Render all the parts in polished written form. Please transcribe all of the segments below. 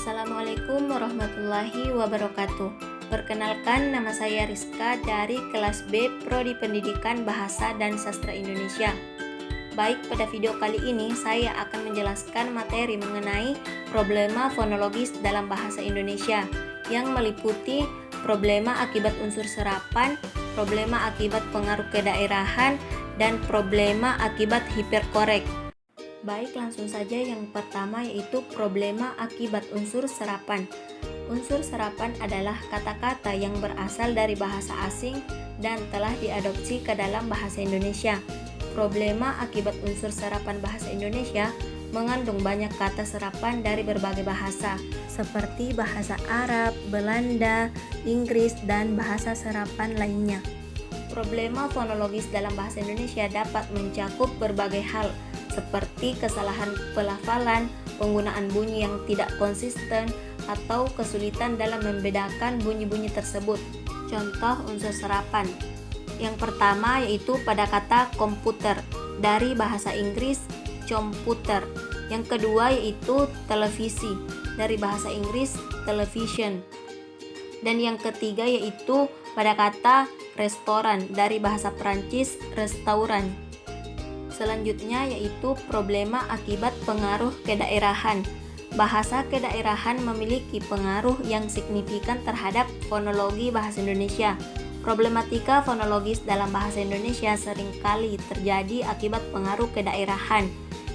Assalamualaikum warahmatullahi wabarakatuh. Perkenalkan, nama saya Rizka dari kelas B Prodi Pendidikan Bahasa dan Sastra Indonesia. Baik, pada video kali ini saya akan menjelaskan materi mengenai problema fonologis dalam bahasa Indonesia yang meliputi problema akibat unsur serapan, problema akibat pengaruh kedaerahan, dan problema akibat hiperkorek. Baik, langsung saja yang pertama yaitu problema akibat unsur serapan. Unsur serapan adalah kata-kata yang berasal dari bahasa asing dan telah diadopsi ke dalam bahasa Indonesia. Problema akibat unsur serapan bahasa Indonesia mengandung banyak kata serapan dari berbagai bahasa, seperti bahasa Arab, Belanda, Inggris, dan bahasa serapan lainnya. Problema fonologis dalam bahasa Indonesia dapat mencakup berbagai hal, seperti kesalahan pelafalan, penggunaan bunyi yang tidak konsisten, atau kesulitan dalam membedakan bunyi-bunyi tersebut. Contoh unsur serapan. Yang pertama yaitu pada kata komputer, dari bahasa Inggris computer. Yang kedua yaitu televisi, dari bahasa Inggris television. Dan yang ketiga yaitu pada kata restoran, dari bahasa Perancis restaurant. Selanjutnya yaitu problema akibat pengaruh kedaerahan. Bahasa kedaerahan memiliki pengaruh yang signifikan terhadap fonologi bahasa Indonesia. Problematika fonologis dalam bahasa Indonesia seringkali terjadi akibat pengaruh kedaerahan.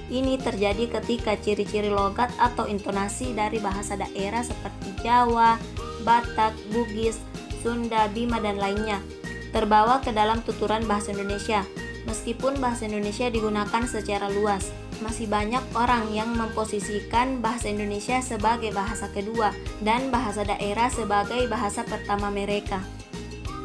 Ini terjadi ketika ciri-ciri logat atau intonasi dari bahasa daerah seperti Jawa, Batak, Bugis, Sunda, Bima, dan lainnya terbawa ke dalam tuturan bahasa Indonesia. Meskipun bahasa Indonesia digunakan secara luas, masih banyak orang yang memposisikan bahasa Indonesia sebagai bahasa kedua dan bahasa daerah sebagai bahasa pertama mereka.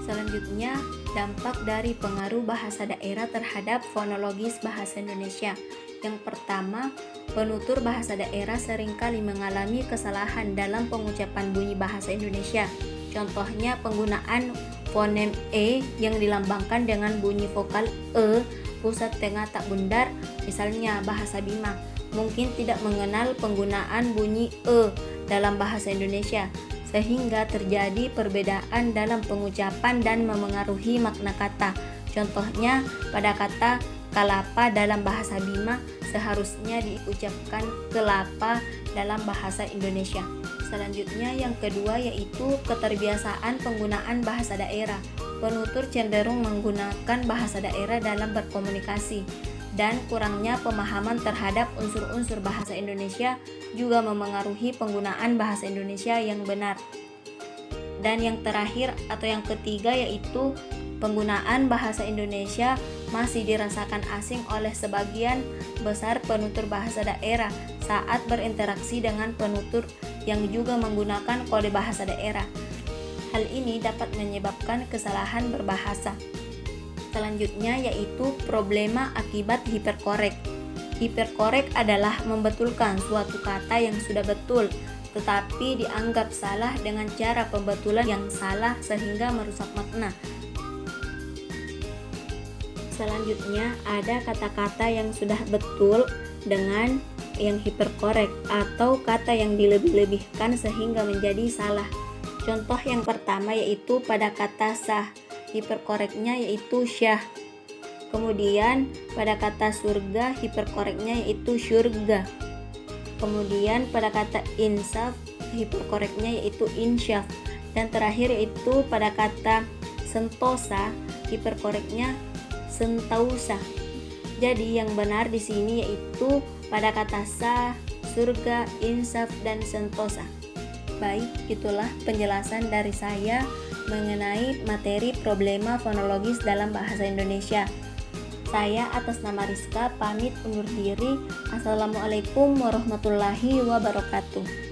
Selanjutnya, dampak dari pengaruh bahasa daerah terhadap fonologis bahasa Indonesia. Yang pertama, penutur bahasa daerah seringkali mengalami kesalahan dalam pengucapan bunyi bahasa Indonesia. Contohnya penggunaan fonem E yang dilambangkan dengan bunyi vokal E pusat tengah tak bundar, misalnya bahasa Bima, mungkin tidak mengenal penggunaan bunyi E dalam bahasa Indonesia, sehingga terjadi perbedaan dalam pengucapan dan memengaruhi makna kata. Contohnya pada kata kalapa dalam bahasa Bima seharusnya diucapkan kelapa dalam bahasa Indonesia. Selanjutnya yang kedua yaitu keterbiasaan penggunaan bahasa daerah. Penutur cenderung menggunakan bahasa daerah dalam berkomunikasi, dan kurangnya pemahaman terhadap unsur-unsur bahasa Indonesia juga memengaruhi penggunaan bahasa Indonesia yang benar. Dan yang terakhir atau yang ketiga yaitu penggunaan bahasa Indonesia masih dirasakan asing oleh sebagian besar penutur bahasa daerah saat berinteraksi dengan penutur yang juga menggunakan kode bahasa daerah. Hal ini dapat menyebabkan kesalahan berbahasa. Selanjutnya yaitu problema akibat hiperkorek. Hiperkorek adalah membetulkan suatu kata yang sudah betul, tetapi dianggap salah dengan cara pembetulan yang salah sehingga merusak makna. Selanjutnya ada kata-kata yang sudah betul dengan yang hiperkorek atau kata yang dilebih-lebihkan sehingga menjadi salah. Contoh yang pertama yaitu pada kata sah, hiperkoreknya yaitu syah. Kemudian pada kata surga, hiperkoreknya yaitu syurga. Kemudian pada kata insaf, hiperkoreknya yaitu insyaf. Dan terakhir yaitu pada kata sentosa, hiperkoreknya sentausa. Jadi yang benar di sini yaitu pada kata sah, surga, insaf, dan sentosa. Baik, itulah penjelasan dari saya mengenai materi problema fonologis dalam bahasa Indonesia. Saya atas nama Rizka pamit undur diri. Assalamualaikum warahmatullahi wabarakatuh.